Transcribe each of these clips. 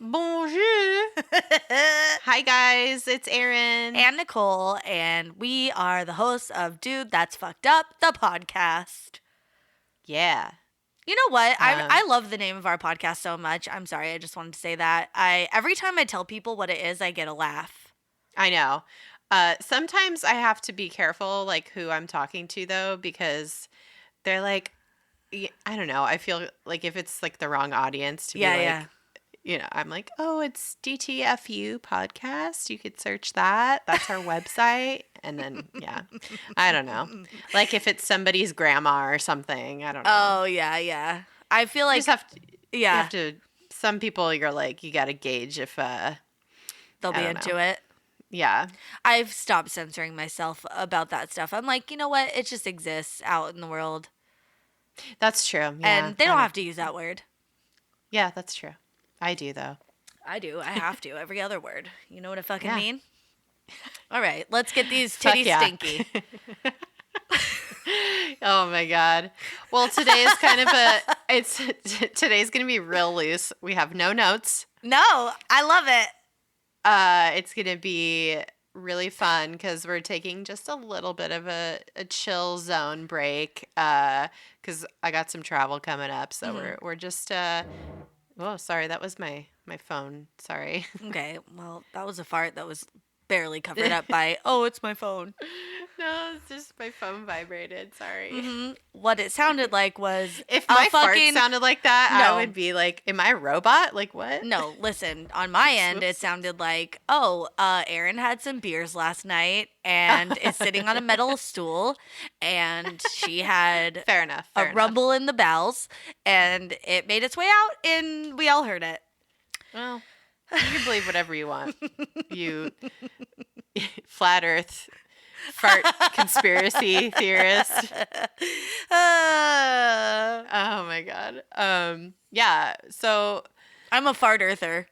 Bonjour. Hi, guys. It's Erin. And Nicole, and we are the hosts of Dude, That's Fucked Up, the podcast. Yeah. You know what? I love the name of our podcast so much. I'm sorry. I just wanted to say that. Every time I tell people what it is, I get a laugh. I know. Sometimes I have to be careful, like, who I'm talking to, though, because they're like, I don't know. I feel like if it's, like, the wrong audience to be like, you know, I'm like, oh, it's DTFU podcast. You could search that. That's our website. And then, yeah, I don't know. Like if it's somebody's grandma or something. I don't know. Oh, yeah. I feel like, you have to, some people you're like, you got to gauge if they'll be into it. Yeah. I've stopped censoring myself about that stuff. I'm like, you know what? It just exists out in the world. That's true. Yeah. And they don't have to use that word. Yeah, that's true. I do, though. I do. I have to. Every other word. You know what I fucking mean? All right. Let's get these titties stinky. Oh, my God. Well, today is kind of today's going to be real loose. We have no notes. No, I love it. It's going to be really fun because we're taking just a little bit of a chill zone break because I got some travel coming up. So we're just... Oh, sorry. That was my phone. Sorry. Okay. Well, that was a fart that was barely covered up by, oh, it's my phone. No, it's just my phone vibrated. Sorry. Mm-hmm. What it sounded like was... If my fart sounded like that, I would be like, am I a robot? Like, what? No, listen. On my end, it sounded like, oh, Erin had some beers last night and is sitting on a metal stool, and she had Fair enough. Rumble in the bowels, and it made its way out, and we all heard it. Well, you can believe whatever you want. You flat Earth fart conspiracy theorist. Oh my God. Yeah. So I'm a fart earther.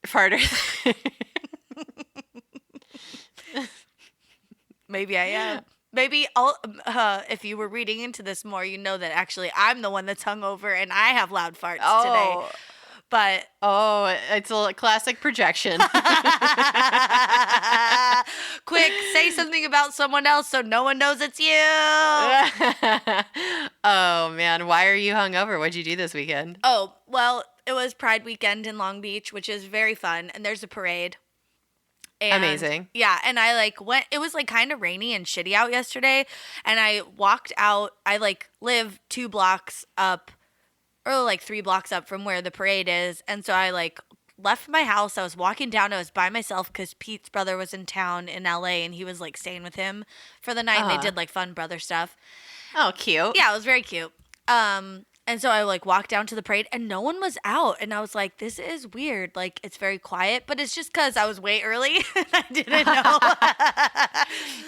Fart earther. Maybe I am. Maybe I'll, if you were reading into this more, you know that actually I'm the one that's hungover and I have loud farts today. But it's a classic projection. Quick, say something about someone else so no one knows it's you. Oh man, why are you hungover? What'd you do this weekend? Oh, well, it was Pride weekend in Long Beach, which is very fun, and there's a parade. And, amazing. Yeah, and I went, it was kind of rainy and shitty out yesterday, and I walked out. I live 2 blocks up, or 3 blocks up from where the parade is. And so I left my house. I was walking down. I was by myself because Pete's brother was in town in LA and he was staying with him for the night. And they did fun brother stuff. Oh, cute. Yeah, it was very cute. And so I walked down to the parade and no one was out. And I was like, this is weird. It's very quiet, but it's just because I was way early and I didn't know.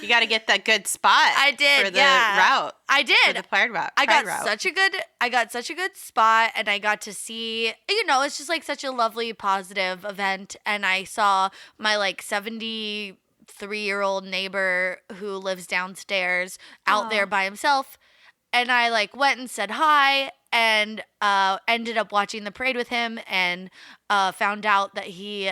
You got to get that good spot. I did. For the route. I did. For the Pride route. I got such a good spot and I got to see, it's just such a lovely, positive event. And I saw my 73-year-old neighbor who lives downstairs out there by himself. And I went and said hi and ended up watching the parade with him and found out that he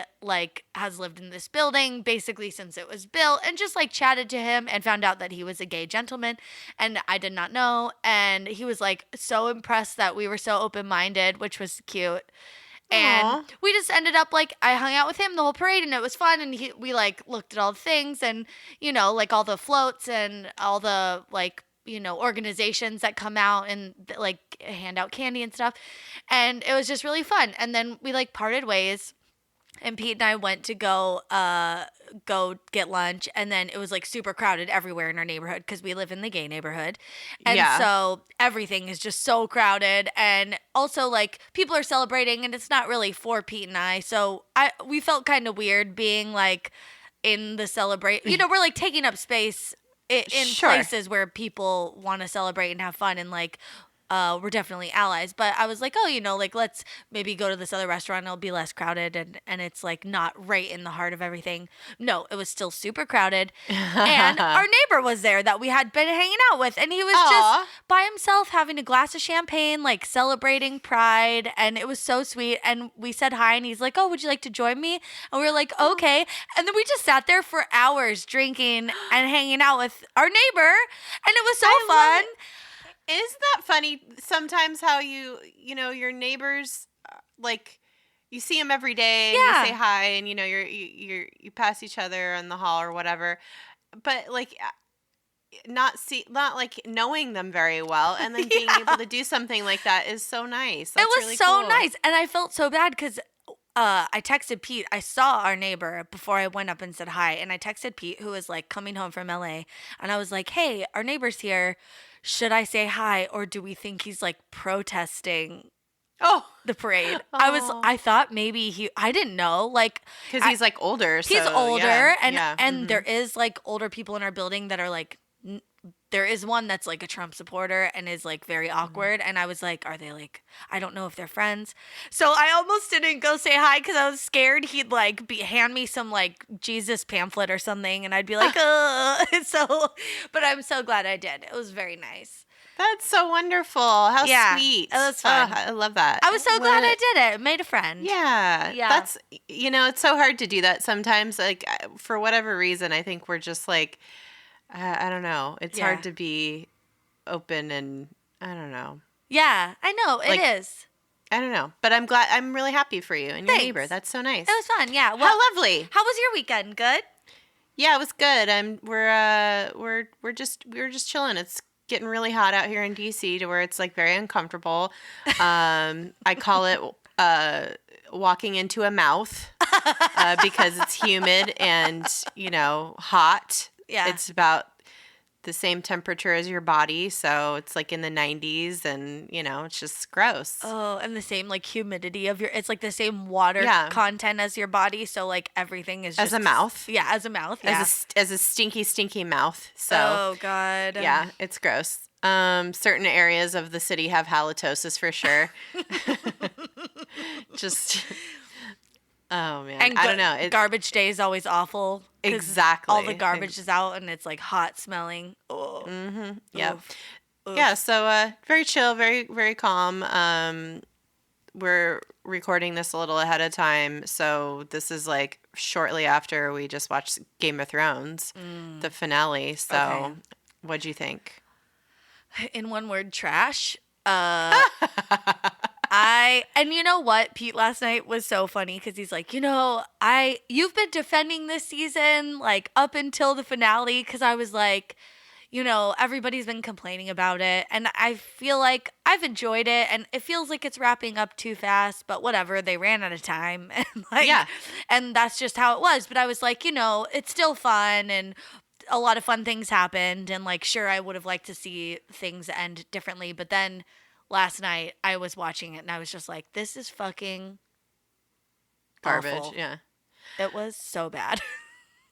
has lived in this building basically since it was built, and just chatted to him and found out that he was a gay gentleman, and I did not know. And he was so impressed that we were so open-minded, which was cute. And Aww. We just ended up I hung out with him the whole parade and it was fun, and we looked at all the things and all the floats and all the organizations that come out and hand out candy and stuff. And it was just really fun. And then we parted ways, and Pete and I went to go get lunch. And then it was super crowded everywhere in our neighborhood because we live in the gay neighborhood. And so everything is just so crowded. And also people are celebrating and it's not really for Pete and I. So we felt kind of weird being in the celebrate, we're taking up space in places where people want to celebrate and have fun, and we're definitely allies. But I was like, oh, like let's maybe go to this other restaurant. It'll be less crowded and it's like not right in the heart of everything. No, it was still super crowded. And our neighbor was there that we had been hanging out with. And he was just by himself having a glass of champagne, like celebrating Pride. And it was so sweet. And we said hi and he's like, oh, would you like to join me? And we were like, okay. And then we just sat there for hours drinking and hanging out with our neighbor. And it was so fun. Isn't that funny sometimes how your neighbors, like, you see them every day and you say hi and, you pass each other in the hall or whatever, but like not like knowing them very well and then being able to do something like that is so nice. That's it was really so cool. nice. And I felt so bad because I texted Pete. I saw our neighbor before I went up and said hi. And I texted Pete, who was like coming home from LA. And I was like, hey, our neighbor's here. Should I say hi or do we think he's like protesting the parade? I thought maybe I didn't know. Like, because he's like older. He's older. And there is like older people in our building that are like, there is one that's like a Trump supporter and is like very awkward. And I was like, are they like, I don't know if they're friends. So I almost didn't go say hi because I was scared he'd like hand me some like Jesus pamphlet or something. And I'd be like, but I'm so glad I did. It was very nice. That's so wonderful. How sweet. It was fun. I love that. I was so glad I did it. Made a friend. Yeah. That's, it's so hard to do that sometimes. Like, for whatever reason, I think we're just like, I don't know. It's hard to be open and I don't know. Yeah, I know. It is. I don't know. But I'm really happy for you and your neighbor. That's so nice. It was fun. Yeah. Well, how lovely. How was your weekend? Good? Yeah, it was good. We were just chilling. It's getting really hot out here in DC to where it's like very uncomfortable. I call it walking into a mouth because it's humid and, hot. Yeah. It's about the same temperature as your body, so it's like in the 90s and, it's just gross. Oh, and the same like humidity of it's like the same water content as your body, so like everything is just... As a mouth. Yeah, as a mouth, yeah. As a stinky mouth, so... Oh, God. Yeah, it's gross. Certain areas of the city have halitosis for sure. Just... Oh, man. And I don't know. Garbage day is always awful. Exactly. All the garbage is out and it's like hot smelling. Oh. Mm-hmm. Yeah. Yeah. So very chill, very, very calm. We're recording this a little ahead of time. So this is like shortly after we just watched Game of Thrones, the finale. So what'd you think? In one word, trash. And you know what? Pete last night was so funny because he's like, you've been defending this season like up until the finale because I was like, everybody's been complaining about it and I feel like I've enjoyed it and it feels like it's wrapping up too fast, but whatever, they ran out of time and and that's just how it was. But I was like, it's still fun and a lot of fun things happened and like, sure, I would have liked to see things end differently, but then last night, I was watching it, and I was just like, this is fucking garbage. Awful. Yeah. It was so bad.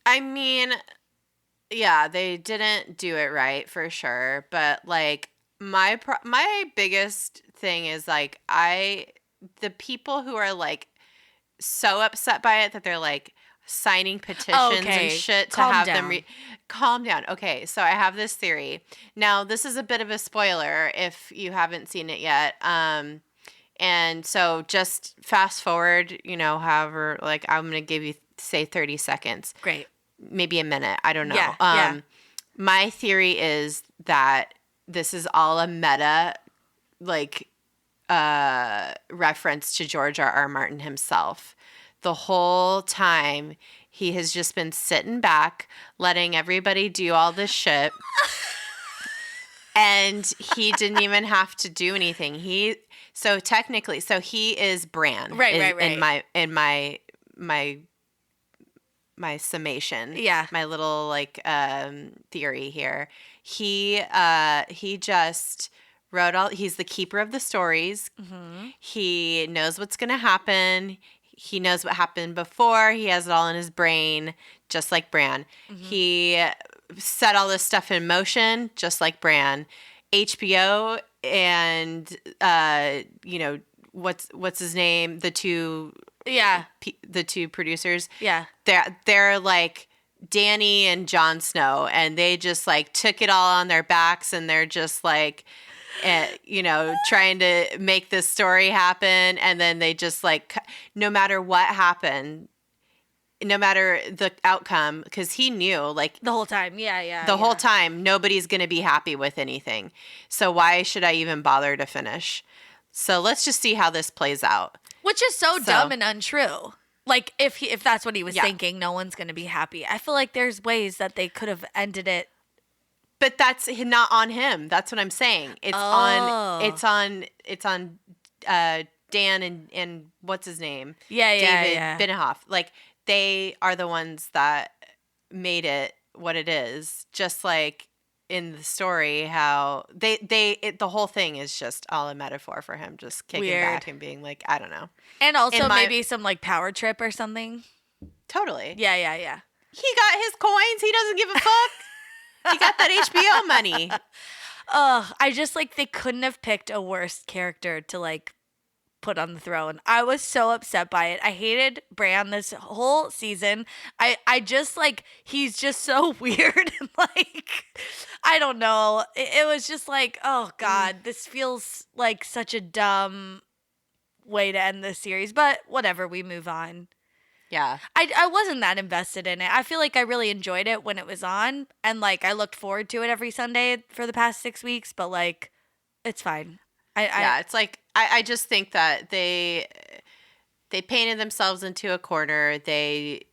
I mean, yeah, they didn't do it right, for sure. But, like, my biggest thing is, like, the people who are, like, so upset by it that they're, like, signing petitions and shit to have them calm down. Okay, so I have this theory. Now, this is a bit of a spoiler if you haven't seen it yet. And so just fast forward, however, like I'm going to give you, say, 30 seconds. Great. Maybe a minute. I don't know. Yeah. My theory is that this is all a meta, like, reference to George R.R. Martin himself. The whole time, he has just been sitting back, letting everybody do all this shit. And he didn't even have to do anything. He is Bran. Right. In my summation. Yeah. My little like theory here. He just wrote he's the keeper of the stories. Mm-hmm. He knows what's gonna happen. He knows what happened before. He has it all in his brain, just like Bran. Mm-hmm. He set all this stuff in motion, just like Bran. HBO and you know, what's his name? The two producers. Yeah. They're like Danny and Jon Snow, and they just like took it all on their backs, and they're just like, you know, trying to make this story happen, and then they just like, no matter what happened, no matter the outcome, because he knew like the whole time, whole time nobody's gonna be happy with anything, so why should I even bother to finish? So let's just see how this plays out. Which is so dumb and untrue. Like, if that's what he was thinking, no one's going to be happy. I feel like there's ways that they could have ended it. But that's not on him. That's what I'm saying. It's on Dan and what's his name? David Benioff. Like, they are the ones that made it what it is. Just like in the story, how the whole thing is just all a metaphor for him just kicking back and being like, I don't know. And also maybe some like power trip or something. Totally. Yeah. He got his coins. He doesn't give a fuck. He got that HBO money. I just like, they couldn't have picked a worse character to like put on the throne. I was so upset by it. I hated Bran this whole season. I just like, he's just so weird. And like, I don't know. It was just like, oh God, this feels like such a dumb way to end this series, but whatever, we move on. Yeah. I wasn't that invested in it. I feel like I really enjoyed it when it was on, and like I looked forward to it every Sunday for the past 6 weeks, but like, it's fine. It's like, I just think that they painted themselves into a corner. They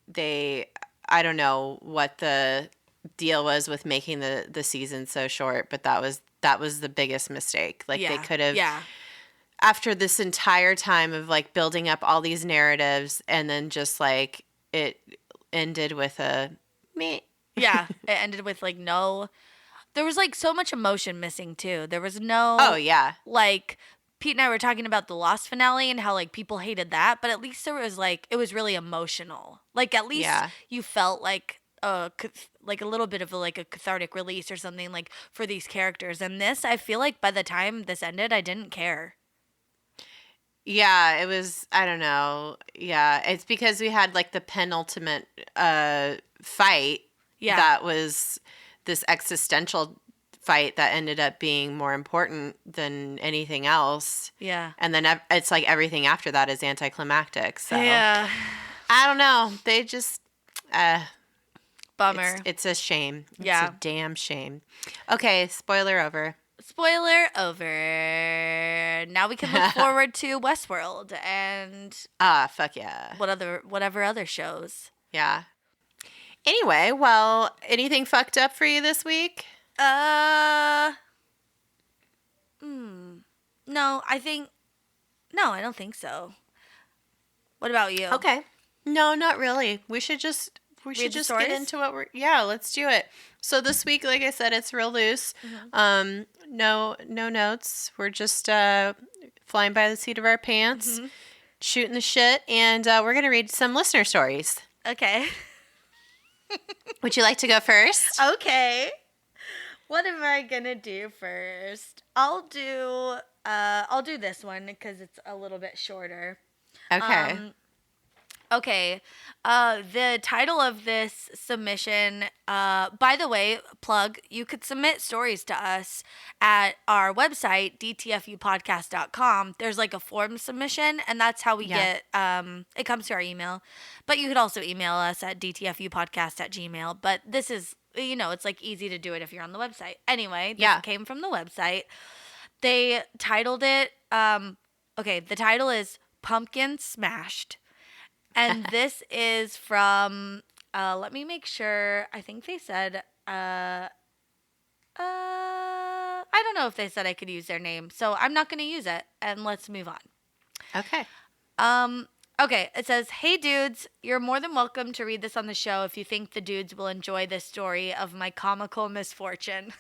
I don't know what the deal was with making the season so short, but that was the biggest mistake. Like, they could have, after this entire time of like building up all these narratives, and then just like it ended with a meh. Yeah, it ended with like no. There was like so much emotion missing too. There was no. Oh yeah. Like, Pete and I were talking about the Lost finale and how like people hated that, but at least there was like, it was really emotional. Like, at least you felt like a little bit of a cathartic release or something like for these characters. And this, I feel like by the time this ended, I didn't care. Yeah, it was, I don't know. Yeah, it's because we had like the penultimate fight. Yeah. That was this existential fight that ended up being more important than anything else. Yeah. And then it's like everything after that is anticlimactic. So yeah. I don't know. They just bummer. It's a shame. Yeah. It's a damn shame. Okay, spoiler over. Spoiler over. Now we can look forward to Westworld and fuck yeah. Whatever other shows. Yeah. Anyway, well, anything fucked up for you this week? No, I don't think so. What about you? Okay. No, not really. We should just get into what let's do it. So this week, like I said, it's real loose. Mm-hmm. No notes. We're just flying by the seat of our pants, shooting the shit, and we're going to read some listener stories. Okay. Would you like to go first? Okay. What am I gonna do first? I'll do this one because it's a little bit shorter. Okay. Okay. The title of this submission, by the way, plug, you could submit stories to us at our website, dtfupodcast.com. There's like a form submission, and that's how we get, it comes to our email. But you could also email us at dtfupodcast@gmail. But this is, it's like easy to do it if you're on the website. Anyway, this came from the website. They titled it, the title is Pumpkin Smashed. And this is from, let me make sure, I think they said, I don't know if they said I could use their name, so I'm not going to use it, and let's move on. Okay. Okay, it says, "Hey dudes, you're more than welcome to read this on the show if you think the dudes will enjoy this story of my comical misfortune."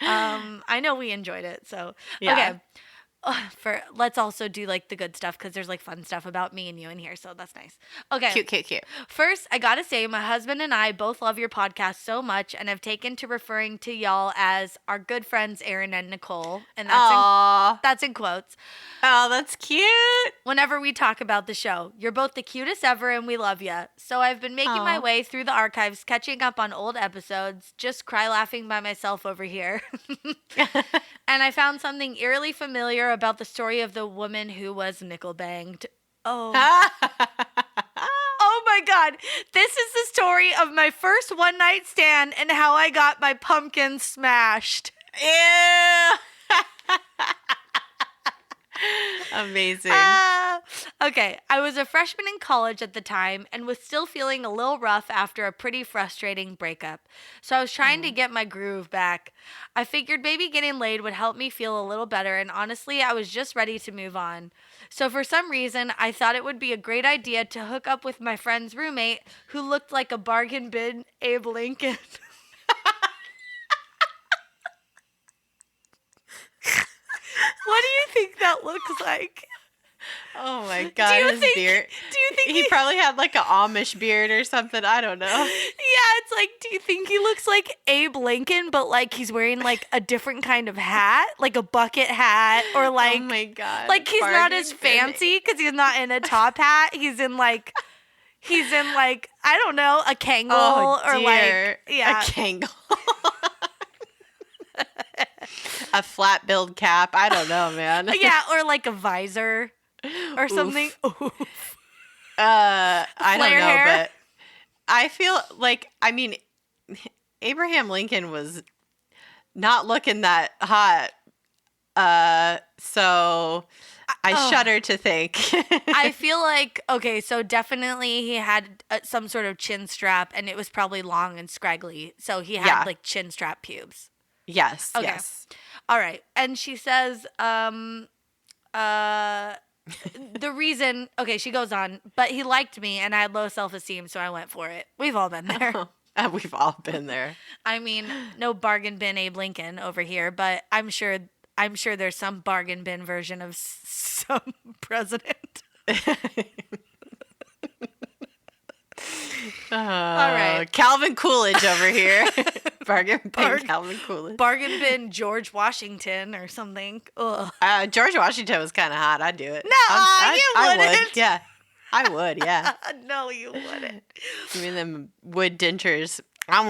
I know we enjoyed it, so. Yeah. Okay. let's also do like the good stuff because there's like fun stuff about me and you in here, so that's nice. Okay. Cute. First, I gotta say, my husband and I both love your podcast so much and have taken to referring to y'all as our good friends Aaron and Nicole, and that's in quotes. Oh, that's cute. Whenever we talk about the show, you're both the cutest ever, and we love you. So I've been making my way through the archives, catching up on old episodes, just cry laughing by myself over here. And I found something eerily familiar about the story of the woman who was nickel banged. Oh. Oh my God. This is the story of my first one night stand and how I got my pumpkin smashed. Ew. Amazing. Okay, I was a freshman in college at the time and was still feeling a little rough after a pretty frustrating breakup. So I was trying to get my groove back. I figured maybe getting laid would help me feel a little better, and honestly, I was just ready to move on. So for some reason, I thought it would be a great idea to hook up with my friend's roommate who looked like a bargain bin Abe Lincoln. What do you think that looks like? Oh my God, his beard. Do you think he probably had like an Amish beard or something? I don't know. Yeah, it's like, do you think he looks like Abe Lincoln, but like he's wearing like a different kind of hat, like a bucket hat, or like, oh my God, like he's not as fancy because he's not in a top hat. He's in like, I don't know, a Kangol or like, yeah, a Kangol. A flat billed cap. I don't know, man. Yeah, or like a visor or something. Oof. I don't know, hair. but I feel like, I mean, Abraham Lincoln was not looking that hot. So I shudder to think. I feel like, okay, so definitely he had some sort of chin strap, and it was probably long and scraggly. So he had like chin strap pubes. Yes. Okay. Yes. All right. And she says, the reason, okay, she goes on, but he liked me and I had low self-esteem, so I went for it. We've all been there. We've all been there. I mean, no bargain bin Abe Lincoln over here, but I'm sure there's some bargain bin version of some president. All right. Calvin Coolidge over here. Bargain bin Calvin Coolidge. Bargain bin George Washington or something. Ugh. George Washington was kind of hot. I'd do it. No, you wouldn't. I would. Yeah. I would, yeah. No, you wouldn't. You mean them wood dentures. I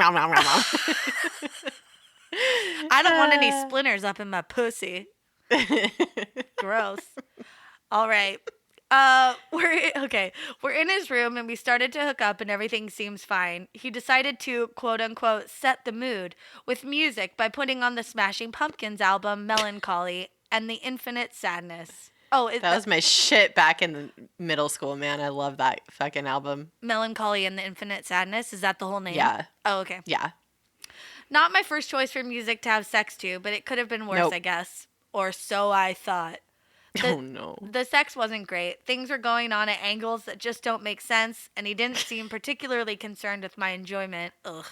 don't want any splinters up in my pussy. Gross. All right. We're in his room and we started to hook up and everything seems fine. He decided to, quote unquote, set the mood with music by putting on the Smashing Pumpkins album, Melancholy, and the Infinite Sadness. Oh, that was my shit back in the middle school, man. I love that fucking album. Melancholy and the Infinite Sadness? Is that the whole name? Yeah. Oh, okay. Yeah. Not my first choice for music to have sex to, but it could have been worse, I guess. Or so I thought. Oh, no. The sex wasn't great. Things were going on at angles that just don't make sense, and he didn't seem particularly concerned with my enjoyment. Ugh.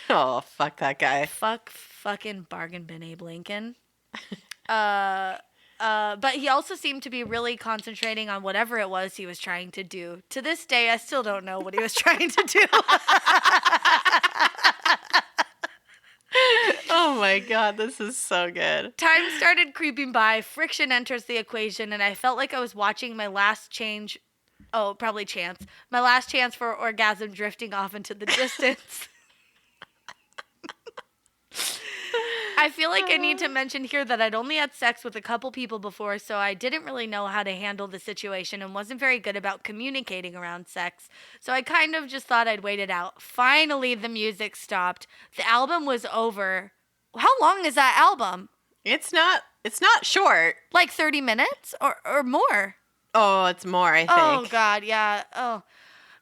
Oh, fuck that guy. Fucking bargain bin Abe Lincoln. But he also seemed to be really concentrating on whatever it was he was trying to do. To this day, I still don't know what he was trying to do. Oh my God, this is so good. Time started creeping by, friction enters the equation, and I felt like I was watching my last chance for orgasm drifting off into the distance. I feel like I need to mention here that I'd only had sex with a couple people before, so I didn't really know how to handle the situation and wasn't very good about communicating around sex. So I kind of just thought I'd wait it out. Finally, the music stopped. The album was over. How long is that album? It's not short. Like 30 minutes or more? Oh, it's more, I think. Oh, God, yeah. Oh.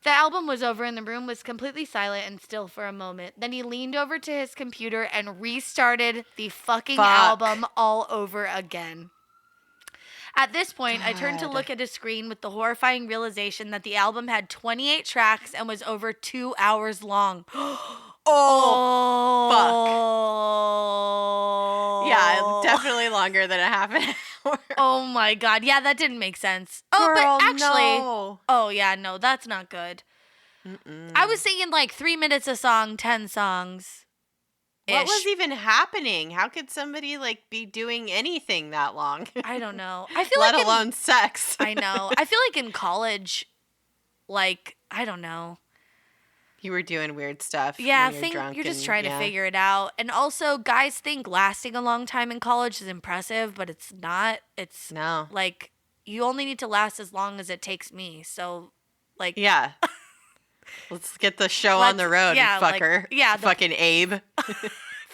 The album was over and the room was completely silent and still for a moment. Then he leaned over to his computer and restarted the fucking album all over again. At this point, I turned to look at his screen with the horrifying realization that the album had 28 tracks and was over 2 hours long. Oh, fuck. Yeah, definitely longer than a half an before. Oh my God. Yeah, that didn't make sense. Girl, but actually, no. oh yeah, no, that's not good. I was thinking like 3 minutes a song, 10 songs. What was even happening? How could somebody like be doing anything that long? I don't know. I feel Let like alone sex. I know. I feel like in college, like, I don't know. You were doing weird stuff. Yeah, when you're drunk you're just and, trying to figure it out. And also, guys think lasting a long time in college is impressive, but it's not. It's No. like you only need to last as long as it takes me. So, like, Yeah. Let's get the show on the road, fucker. Fucking Abe.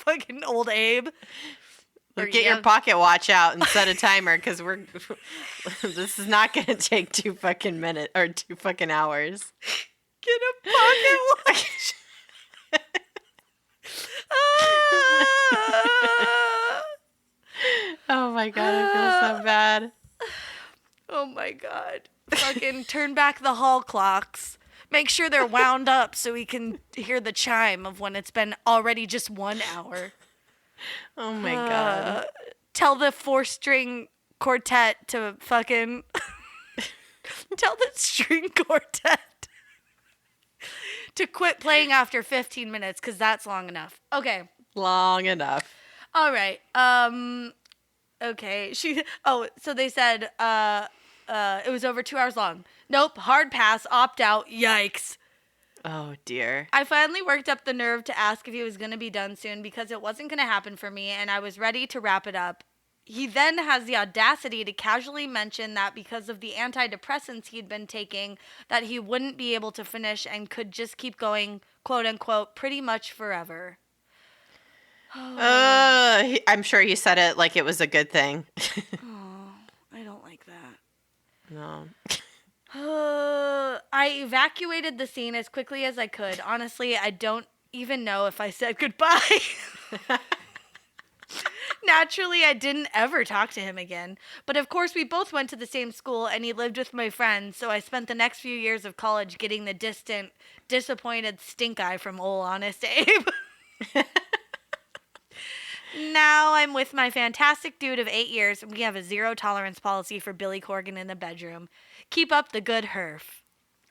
fucking old Abe. Get your pocket watch out and set a timer because this is not going to take 2 fucking minutes or 2 fucking hours. Get a pocket watch. Oh my God, I feel so bad. Oh my God. Fucking turn back the hall clocks. Make sure they're wound up so we can hear the chime of when it's been already just 1 hour. Oh my God. Tell the 4-string quartet to fucking... Tell the string quartet to quit playing after 15 minutes because that's long enough. Okay. Long enough. All right. Okay. So they said it was over 2 hours long. Nope. Hard pass. Opt out. Yikes. Oh, dear. I finally worked up the nerve to ask if he was going to be done soon because it wasn't going to happen for me, and I was ready to wrap it up. He then has the audacity to casually mention that because of the antidepressants he'd been taking, that he wouldn't be able to finish and could just keep going, quote unquote, pretty much forever. I'm sure he said it like it was a good thing. Oh, I don't like that. No. I evacuated the scene as quickly as I could. Honestly, I don't even know if I said goodbye. Naturally, I didn't ever talk to him again. But of course, we both went to the same school and he lived with my friends, so I spent the next few years of college getting the distant, disappointed stink eye from old Honest Abe. Now I'm with my fantastic dude of 8 years, and we have a zero tolerance policy for Billy Corgan in the bedroom. Keep up the good herf.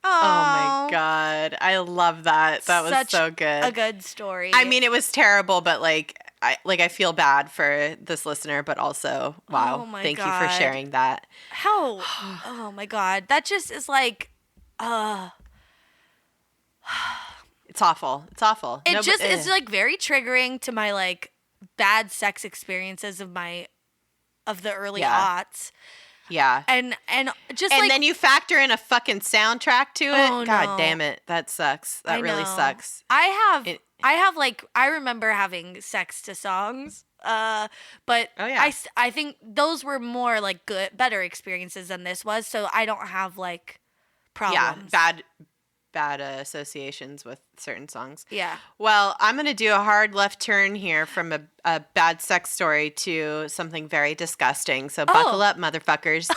Oh my God. I love that. That was so good. A good story. I mean, it was terrible, but I feel bad for this listener, but also, wow. Thank you for sharing that. How? Oh my God. That just is like, it's awful. It's awful. It's like very triggering to my like bad sex experiences of the early aughts. Yeah. And then you factor in a fucking soundtrack to it. Oh, God no. Damn it. That sucks. That really sucks. I remember having sex to songs. But I think those were more like better experiences than this was. So I don't have like problems. Yeah. Bad associations with certain songs. Yeah. Well, I'm going to do a hard left turn here from a bad sex story to something very disgusting. So buckle up, motherfuckers.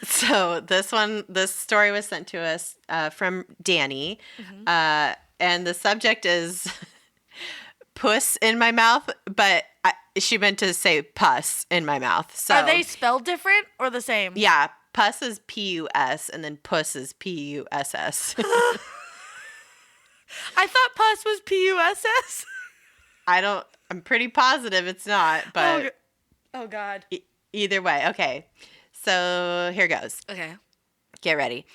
So this story was sent to us from Danny. Mm-hmm. And the subject is puss in my mouth, but she meant to say pus in my mouth. So are they spelled different or the same? Yeah. Pus is P-U-S, and then puss is P-U-S-S. I thought pus was P-U-S-S. I'm pretty positive it's not, but... Oh, God. Either way. Okay. So here goes. Okay. Get ready.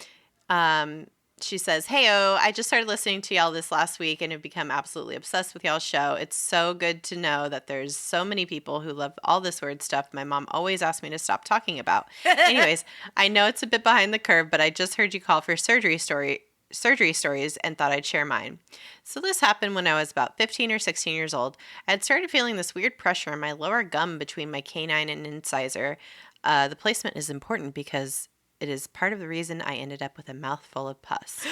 She says, "Hey-o, I just started listening to y'all this last week and have become absolutely obsessed with y'all's show. It's so good to know that there's so many people who love all this weird stuff my mom always asked me to stop talking about. Anyways, I know it's a bit behind the curve, but I just heard you call for surgery stories and thought I'd share mine. So this happened when I was about 15 or 16 years old. I had started feeling this weird pressure in my lower gum between my canine and incisor. The placement is important because it is part of the reason I ended up with a mouthful of pus.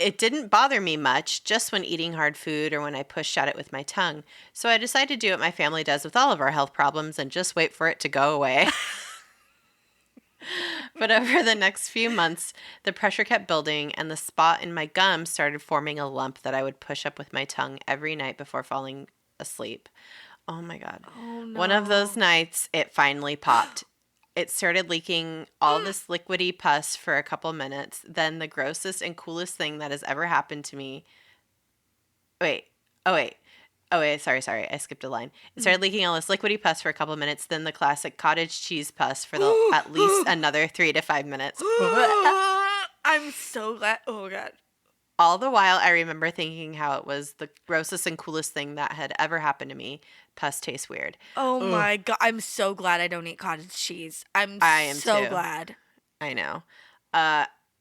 It didn't bother me much, just when eating hard food or when I pushed at it with my tongue. So I decided to do what my family does with all of our health problems and just wait for it to go away. But over the next few months, the pressure kept building and the spot in my gum started forming a lump that I would push up with my tongue every night before falling asleep. Oh my God. Oh One of those no. nights, it finally popped. It started leaking all this liquidy pus for a couple minutes. Then the grossest and coolest thing that has ever happened to me. Wait. Oh, wait. Oh, wait. Sorry. I skipped a line. It started leaking all this liquidy pus for a couple minutes. Then the classic cottage cheese pus for at least another 3 to 5 minutes. I'm so glad. Oh God. All the while, I remember thinking how it was the grossest and coolest thing that had ever happened to me. Pus tastes weird. Oh Ugh. my God. I'm so glad I don't eat cottage cheese. I'm I am so too. glad. I know.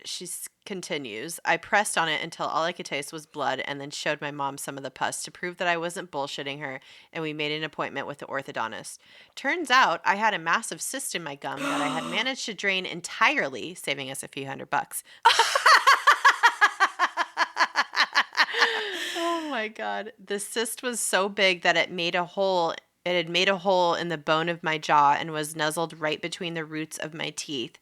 She continues. I pressed on it until all I could taste was blood and then showed my mom some of the pus to prove that I wasn't bullshitting her, and we made an appointment with the orthodontist. Turns out I had a massive cyst in my gum that I had managed to drain entirely, saving us a few $100. Oh my God. The cyst was so big that it made a hole. It had made a hole in the bone of my jaw and was nuzzled right between the roots of my teeth.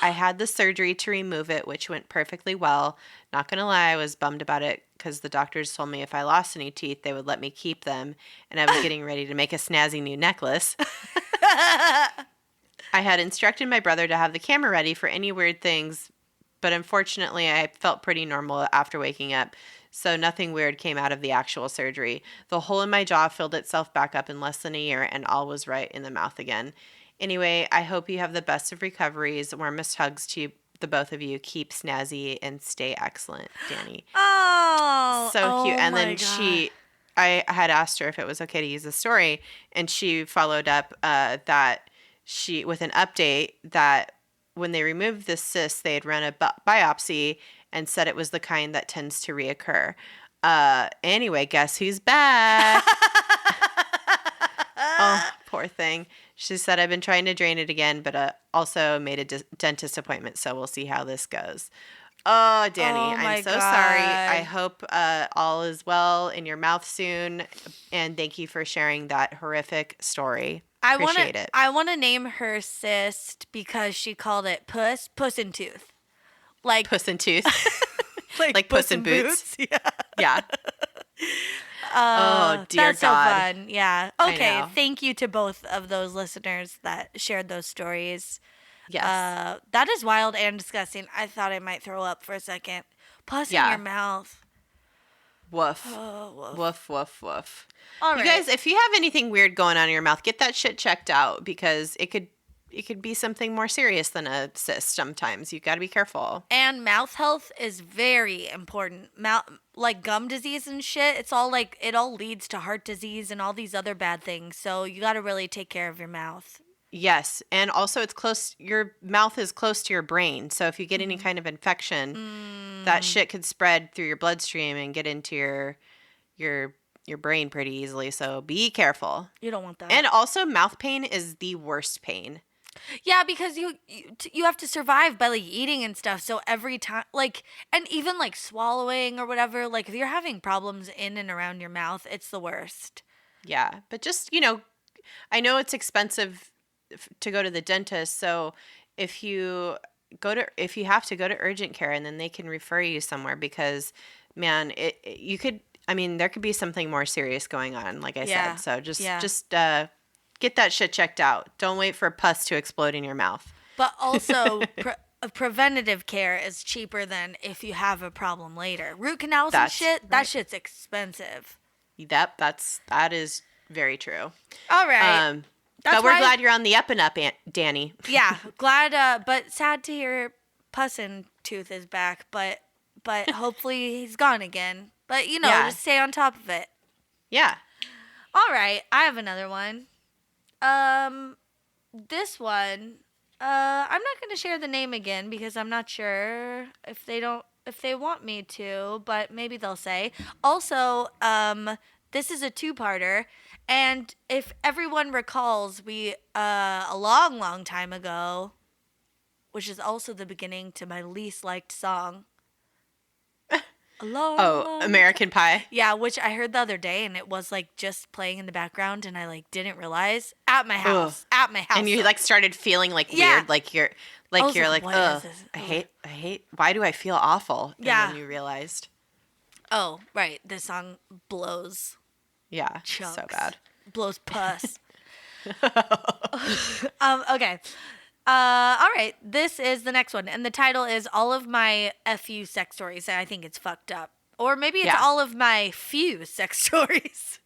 I had the surgery to remove it, which went perfectly well. Not going to lie, I was bummed about it because the doctors told me if I lost any teeth, they would let me keep them. And I was getting ready to make a snazzy new necklace. I had instructed my brother to have the camera ready for any weird things, but unfortunately, I felt pretty normal after waking up. So nothing weird came out of the actual surgery. The hole in my jaw filled itself back up in less than a year, and all was right in the mouth again. Anyway, I hope you have the best of recoveries. Warmest hugs to you, the both of you. Keep snazzy and stay excellent, Danny. Oh, So cute. oh And my then God. I had asked her if it was okay to use the story, and she followed up with an update that when they removed this cyst, they had run a biopsy and said it was the kind that tends to reoccur. Anyway, guess who's back? Oh, poor thing. She said, I've been trying to drain it again, but also made a dentist appointment, so we'll see how this goes. Oh, Danny, Oh my I'm so sorry. I God. hope all is well in your mouth soon, and thank you for sharing that horrific story. Appreciate it. I wanna name her cyst because she called it puss in tooth. Like Puss in Tooth. like Like Puss in Boots. Yeah. Yeah. Oh, dear That's so God. fun. Yeah. I Okay. know. Thank you to both of those listeners that shared those stories. Yes. That is wild and disgusting. I thought I might throw up for a second. Pus in your Yeah. mouth. Woof. Oh, woof. Woof, woof, woof. All You right. guys, if you have anything weird going on in your mouth, get that shit checked out because it could be something more serious than a cyst sometimes. You got to be careful. And mouth health is very important. Like gum disease and shit, it's all like it all leads to heart disease and all these other bad things. So you got to really take care of your mouth. Yes, and also it's close your mouth is close to your brain. So if you get any kind of infection, that shit could spread through your bloodstream and get into your brain pretty easily. So be careful. You don't want that. And also mouth pain is the worst pain. Yeah, because you have to survive by like eating and stuff. So every time, like, and even like swallowing or whatever, like if you're having problems in and around your mouth, it's the worst. Yeah, but just, I know it's expensive to go to the dentist, so if you have to go to urgent care and then they can refer you somewhere because man, there could be something more serious going on, like I Yeah. said. So just Yeah. get that shit checked out. Don't wait for pus to explode in your mouth. But also, preventative care is cheaper than if you have a problem later. Root canals and That's shit, right. that shit's expensive. That is very true. All right. But we're glad you're on the up and up, Danny. Yeah, glad. But sad to hear Puss in Tooth is back. But hopefully he's gone again. But Yeah. just stay on top of it. Yeah. All right, I have another one. This one, I'm not going to share the name again because I'm not sure if they want me to, but maybe they'll say. Also, this is a two-parter, and if everyone recalls, we a long time ago, which is also the beginning to my least liked song. American Pie. Yeah, which I heard the other day, and it was like just playing in the background, and I like didn't realize at my house. And you like started feeling like Yeah. weird, like you're I was like, what ugh, is this? I hate. Why do I feel awful? And Yeah. then you realized, Oh, right, this song blows. yeah, so Chunks. bad. blows pus. Okay. All right. This is the next one. And the title is All of My FU Sex Stories. And I think it's fucked up. Or maybe it's all of my few sex stories.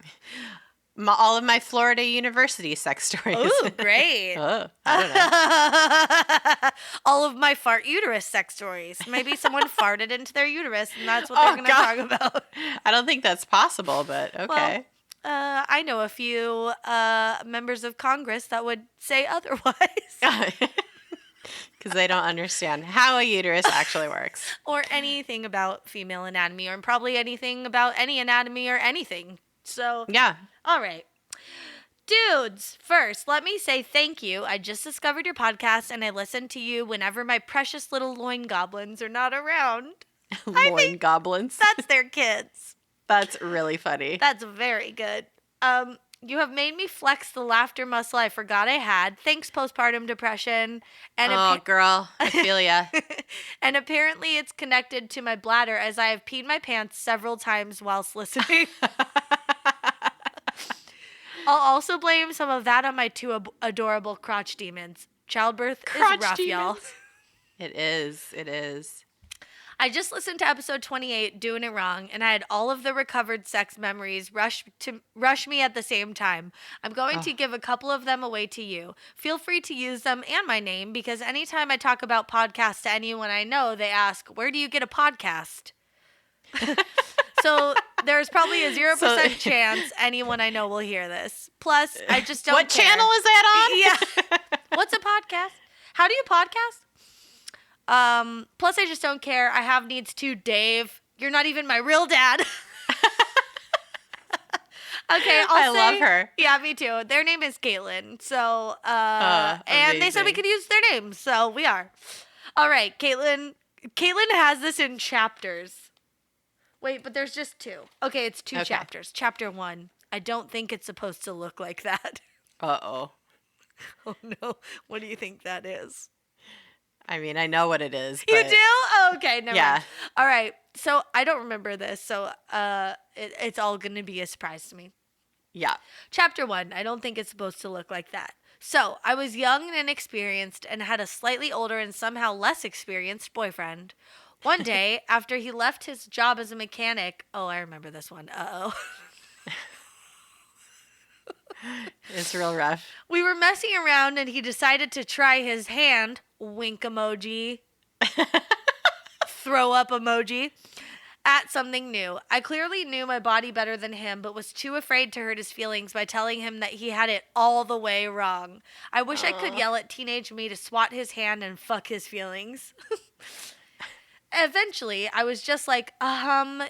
All of my Florida University sex stories. Ooh, great. I don't know. All of my fart-uterus sex stories. Maybe someone farted into their uterus, and that's what they're going to talk about. I don't think that's possible, but okay. Well, I know a few members of Congress that would say otherwise. Because they don't understand how a uterus actually works. Or anything about female anatomy, or probably anything about any anatomy or anything. So, yeah. All right. Dudes, first, let me say thank you. I just discovered your podcast, and I listen to you whenever my precious little loin goblins are not around. Loin goblins? That's their kids. That's really funny. That's very good. You have made me flex the laughter muscle I forgot I had. Thanks, postpartum depression. And girl, I feel ya. And apparently it's connected to my bladder, as I have peed my pants several times whilst listening. I'll also blame some of that on my two adorable crotch demons. Childbirth is rough, y'all. It is. I just listened to episode 28, Doing It Wrong, and I had all of the recovered sex memories rush me at the same time. I'm going to give a couple of them away to you. Feel free to use them and my name, because anytime I talk about podcasts to anyone I know, they ask, where do you get a podcast? So there's probably a 0% chance anyone I know will hear this. Plus, I just don't What care. channel is that on? Yeah. What's a podcast? How do you podcast? Plus, I just don't care. I have needs too, Dave. You're not even my real dad. Okay, I love her. Yeah, me too. Their name is Caitlin. So, and they said we could use their names, so we are. All right, Caitlin. Caitlin has this in chapters. Wait, but there's just two. Okay, it's two chapters. Chapter 1. I don't think it's supposed to look like that. Uh-oh. Oh, no. What do you think that is? I mean, I know what it is. But... You do? Oh, okay, never mind. All right. So I don't remember this, so it's all going to be a surprise to me. Yeah. Chapter 1. I don't think it's supposed to look like that. So I was young and inexperienced and had a slightly older and somehow less experienced boyfriend. One day, after he left his job as a mechanic... Oh, I remember this one. Uh-oh. It's real rough. We were messing around and he decided to try his hand. Wink emoji. Throw up emoji. At something new. I clearly knew my body better than him, but was too afraid to hurt his feelings by telling him that he had it all the way wrong. I wish I could yell at teenage me to swat his hand and fuck his feelings. Eventually, I was just like,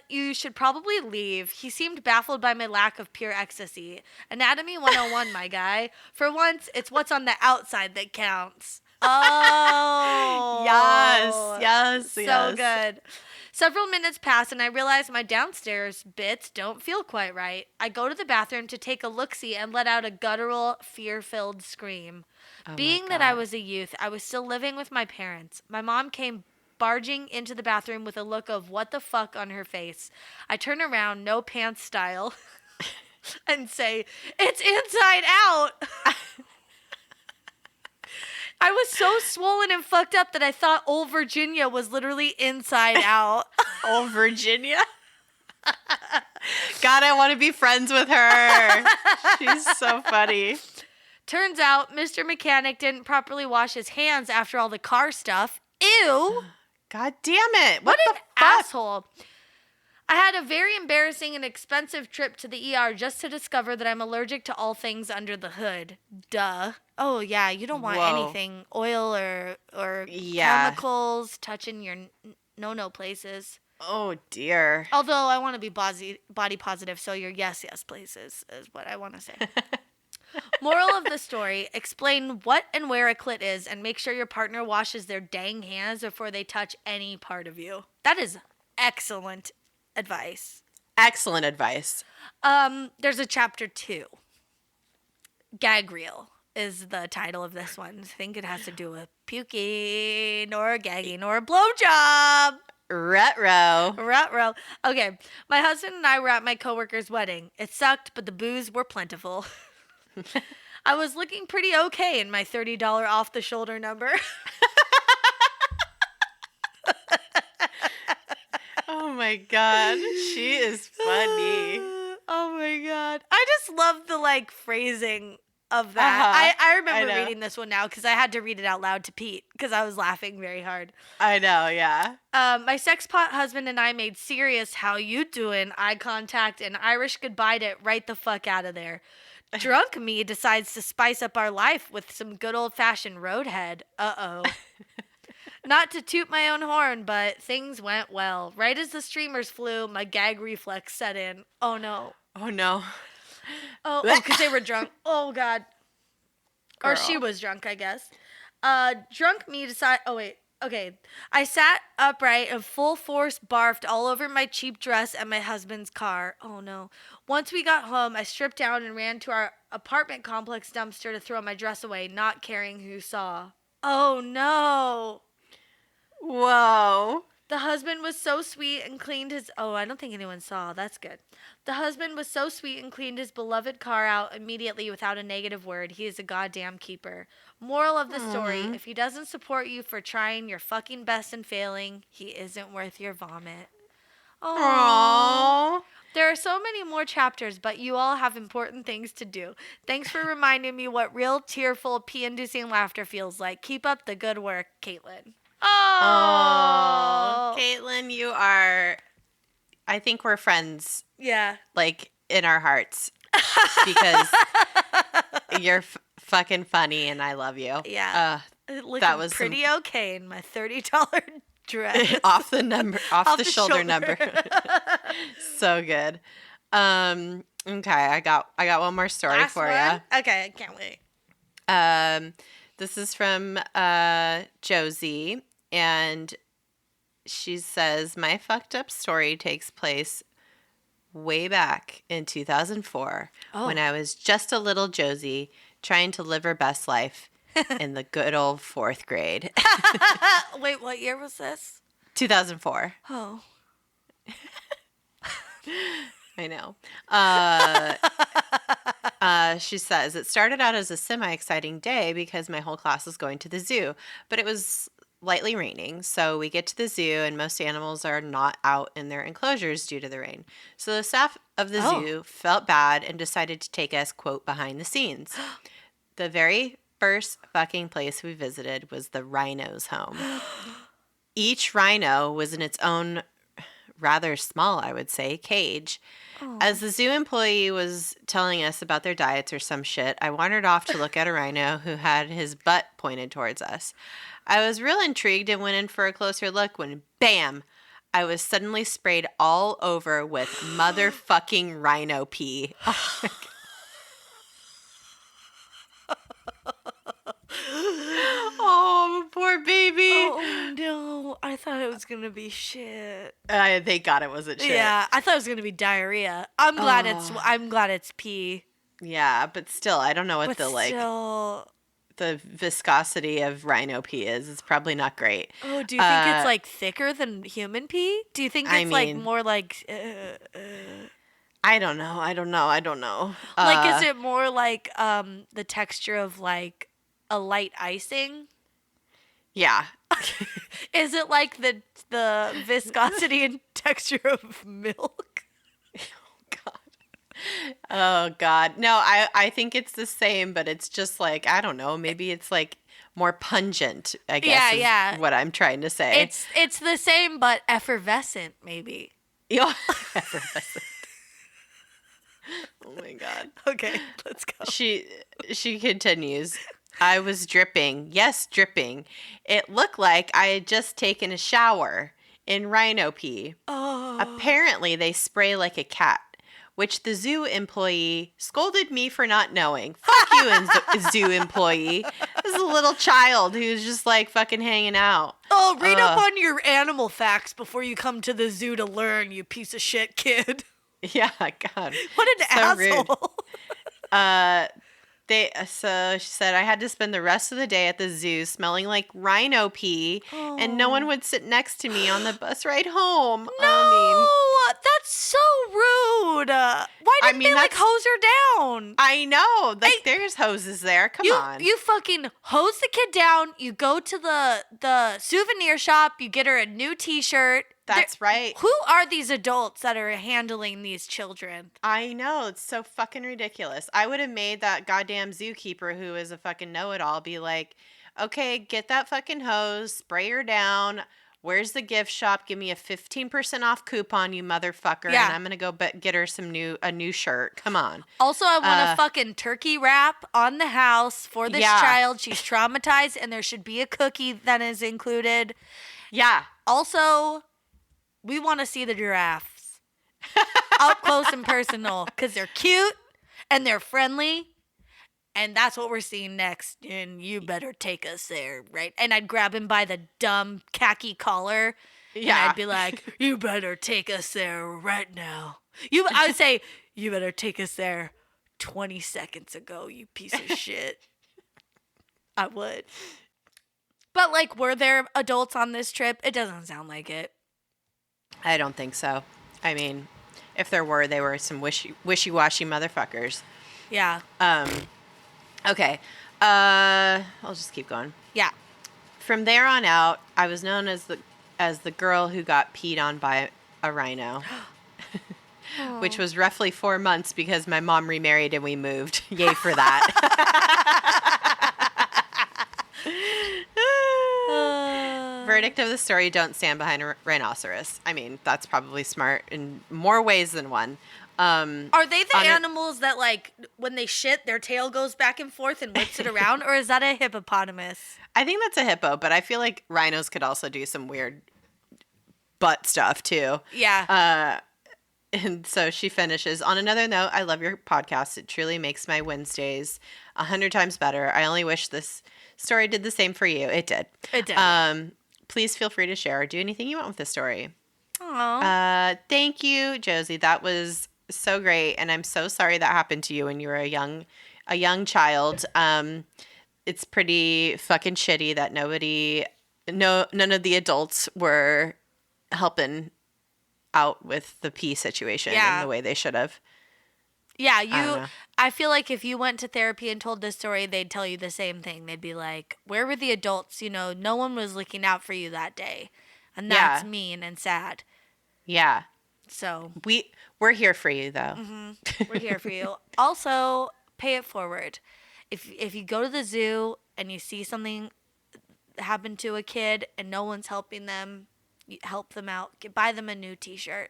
you should probably leave. He seemed baffled by my lack of pure ecstasy. Anatomy 101, my guy. For once, it's what's on the outside that counts. Oh. Yes. So good. Several minutes pass and I realize my downstairs bits don't feel quite right. I go to the bathroom to take a look-see and let out a guttural, fear-filled scream. Being that I was a youth, I was still living with my parents. My mom came barging into the bathroom with a look of what the fuck on her face. I turn around, no pants style, and say, it's inside out. I was so swollen and fucked up that I thought old Virginia was literally inside out. Old Virginia? God, I want to be friends with her. She's so funny. Turns out Mr. Mechanic didn't properly wash his hands after all the car stuff. Ew. God damn it. What an asshole. I had a very embarrassing and expensive trip to the ER just to discover that I'm allergic to all things under the hood. Duh. Oh, yeah, you don't want anything, oil or chemicals touching your no places. Oh, dear. Although I want to be body positive, so your yes places is what I want to say. Moral of the story, explain what and where a clit is and make sure your partner washes their dang hands before they touch any part of you. That is excellent advice. Excellent advice. There's a chapter 2. Gag reel is the title of this one. I think it has to do with puking or gagging or a blowjob. Ruh-roh. Ruh-roh. Okay, my husband and I were at my coworker's wedding. It sucked, but the booze were plentiful. I was looking pretty okay in my $30 off-the-shoulder number. Oh my God. She is funny. Oh my God. I just love the like phrasing of that. I remember reading this one now because I had to read it out loud to Pete because I was laughing very hard. I know, yeah. My sex pot husband and I made serious "how you doing" eye contact and Irish goodbye to right the fuck out of there. Drunk me decides to spice up our life with some good old-fashioned roadhead. Uh-oh. Not to toot my own horn, but things went well. Right as the streamers flew, my gag reflex set in. Oh, no. Oh, no. Oh, because they were drunk. Oh, God. Girl. Or she was drunk, I guess. Drunk me decided... Oh, wait. Okay. I sat upright and full force barfed all over my cheap dress and my husband's car. Oh, no. Once we got home, I stripped down and ran to our apartment complex dumpster to throw my dress away, not caring who saw. Oh, no. Whoa. The husband was so sweet and cleaned his... Oh, I don't think anyone saw. That's good. The husband was so sweet and cleaned his beloved car out immediately without a negative word. He is a goddamn keeper. Moral of the story, if he doesn't support you for trying your fucking best and failing, he isn't worth your vomit. Aww. There are so many more chapters, but you all have important things to do. Thanks for reminding me what real, tearful, pee-inducing laughter feels like. Keep up the good work, Caitlin. Oh, Caitlin, you are... I think we're friends. Yeah. Like, in our hearts. Because you're fucking funny and I love you. Yeah. That was pretty okay in my $30 dress. off the shoulder number. So good. Okay, I got one more story for you. Okay, I can't wait. This is from Josie, and she says, my fucked up story takes place way back in 2004 when I was just a little Josie trying to live her best life in the good old 4th grade. Wait, what year was this? 2004. Oh. I know. She says, it started out as a semi-exciting day because my whole class was going to the zoo, but it was lightly raining. So we get to the zoo and most animals are not out in their enclosures due to the rain. So the staff of the zoo felt bad and decided to take us, quote, behind the scenes. The very first fucking place we visited was the rhino's home. Each rhino was in its own rather small, I would say, cage. As the zoo employee was telling us about their diets or some shit, I wandered off to look at a rhino who had his butt pointed towards us. I was real intrigued and went in for a closer look when, bam, I was suddenly sprayed all over with motherfucking rhino pee. Oh, poor baby. Oh, no. I thought it was going to be shit. Thank God it wasn't shit. Yeah, I thought it was going to be diarrhea. I'm glad it's pee. Yeah, but still, I don't know what the viscosity of rhino pee is. It's probably not great. Oh, do you think it's like thicker than human pee? Do you think it's like more like I don't know. Like, is it more like the texture of like a light icing? Yeah. Is it like the viscosity and texture of milk? Oh, God. No, I think it's the same, but it's just like, I don't know. Maybe it's like more pungent, I guess is what I'm trying to say. It's the same, but effervescent, maybe. Yeah, effervescent. Oh, my God. Okay, let's go. She continues. I was dripping. Yes, dripping. It looked like I had just taken a shower in rhino pee. Oh. Apparently, they spray like a cat, which the zoo employee scolded me for not knowing. Fuck you, zoo employee. This is a little child who's just like fucking hanging out. Oh, read up on your animal facts before you come to the zoo to learn, you piece of shit kid. Yeah, God. What an asshole. So she said, I had to spend the rest of the day at the zoo smelling like rhino pee, and no one would sit next to me on the bus ride home. No, that's so rude. Why didn't they like hose her down? I know, like there's hoses there. Come on, you fucking hose the kid down. You go to the souvenir shop. You get her a new T-shirt. That's right. Who are these adults that are handling these children? I know. It's so fucking ridiculous. I would have made that goddamn zookeeper who is a fucking know-it-all be like, okay, get that fucking hose, spray her down. Where's the gift shop? Give me a 15% off coupon, you motherfucker. Yeah. And I'm going to go get her a new shirt. Come on. Also, I want a fucking turkey wrap on the house for this child. She's traumatized, and there should be a cookie that is included. Yeah. Also, we want to see the giraffes up close and personal because they're cute and they're friendly. And that's what we're seeing next. And you better take us there, right? And I'd grab him by the dumb khaki collar. Yeah. And I'd be like, you better take us there right now. I would say, you better take us there 20 seconds ago, you piece of shit. I would. But, like, were there adults on this trip? It doesn't sound like it. I don't think so. I mean, if there were, they were some wishy-washy motherfuckers. Yeah. Okay. I'll just keep going. Yeah. From there on out, I was known as the girl who got peed on by a rhino. Which was roughly 4 months because my mom remarried and we moved. Yay for that. Verdict of the story, don't stand behind a rhinoceros. I mean, that's probably smart in more ways than one. Are they the animals that, like, when they shit, their tail goes back and forth and whips it around? Or is that a hippopotamus? I think that's a hippo, but I feel like rhinos could also do some weird butt stuff, too. Yeah. And so she finishes, on another note, I love your podcast. It truly makes my Wednesdays 100 times better. I only wish this story did the same for you. It did. It did. Please feel free to share or do anything you want with this story. Aww. Thank you, Josie. That was so great, and I'm so sorry that happened to you when you were a young child. It's pretty fucking shitty that none of the adults were helping out with the pee situation in the way they should have. Yeah, I feel like if you went to therapy and told this story, they'd tell you the same thing. They'd be like, where were the adults? You know, no one was looking out for you that day. And that's mean and sad. Yeah. So. We're here for you, though. Mm-hmm. We're here for you. Also, pay it forward. If you go to the zoo and you see something happen to a kid and no one's helping them, you help them out. Buy them a new T-shirt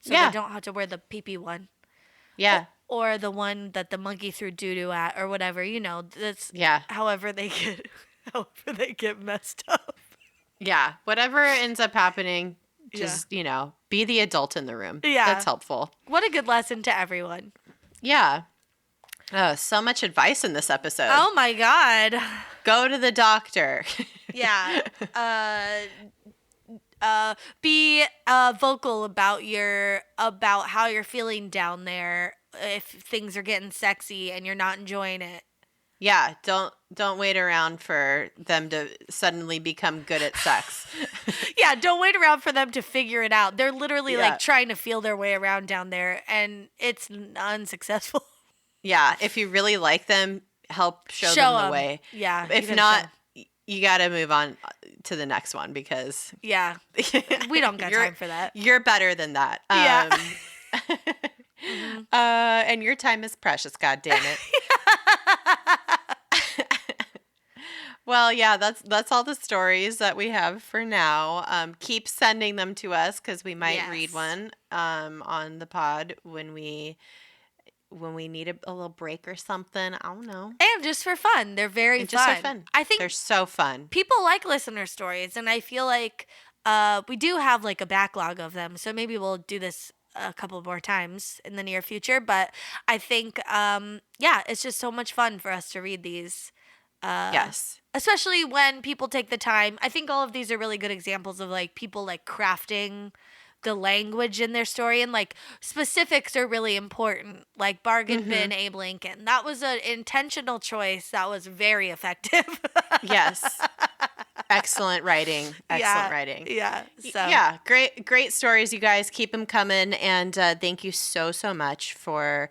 so they don't have to wear the pee-pee one. Yeah. Or the one that the monkey threw doo-doo at or whatever. You know, that's however they get messed up. Yeah. Whatever ends up happening, just, be the adult in the room. Yeah. That's helpful. What a good lesson to everyone. Yeah. Oh, so much advice in this episode. Oh, my God. Go to the doctor. Yeah. Be vocal about how you're feeling down there if things are getting sexy and you're not enjoying it. Yeah, don't wait around for them to suddenly become good at sex. Yeah, don't wait around for them to figure it out. They're literally like trying to feel their way around down there and it's unsuccessful. Yeah, if you really like them, help show them the way. Yeah. If not, you got to move on to the next one because yeah, we don't got time for that. You're better than that. Yeah. And your time is precious, God damn it. Well, yeah, that's all the stories that we have for now. Keep sending them to us because we might read one on the pod when we need a little break or something. I don't know. And just for fun. They're very fun. I think they're so fun. People like listener stories, and I feel like we do have like a backlog of them. So maybe we'll do this a couple more times in the near future. But I think, it's just so much fun for us to read these. Yes. Especially when people take the time. I think all of these are really good examples of like people like crafting the language in their story, and like specifics are really important. Like bargain bin Abe Lincoln. That was an intentional choice that was very effective. Yes. Excellent writing. Excellent writing. Yeah. So yeah, great stories, you guys. Keep them coming, and thank you so much for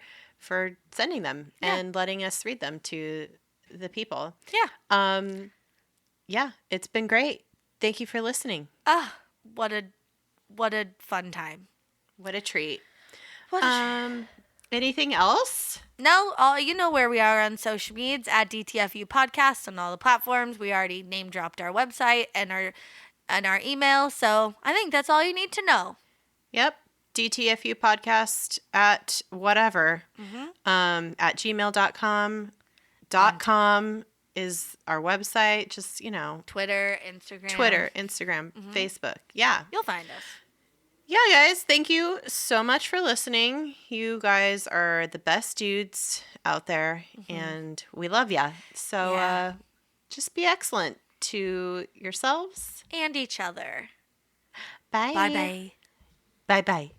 sending them and letting us read them to the people. Yeah. Yeah, it's been great. Thank you for listening. What a fun time. What a treat. What a treat. Anything else? No, you know where we are on social medias at DTFU Podcast on all the platforms. We already name dropped our website and our email, so I think that's all you need to know. Yep. DTFU Podcast at whatever. At gmail.com. .com is our website. Just, Twitter, Instagram, Facebook. Yeah. You'll find us. Yeah, guys, thank you so much for listening. You guys are the best dudes out there, and we love ya. So just be excellent to yourselves and each other. Bye. Bye-bye. Bye-bye.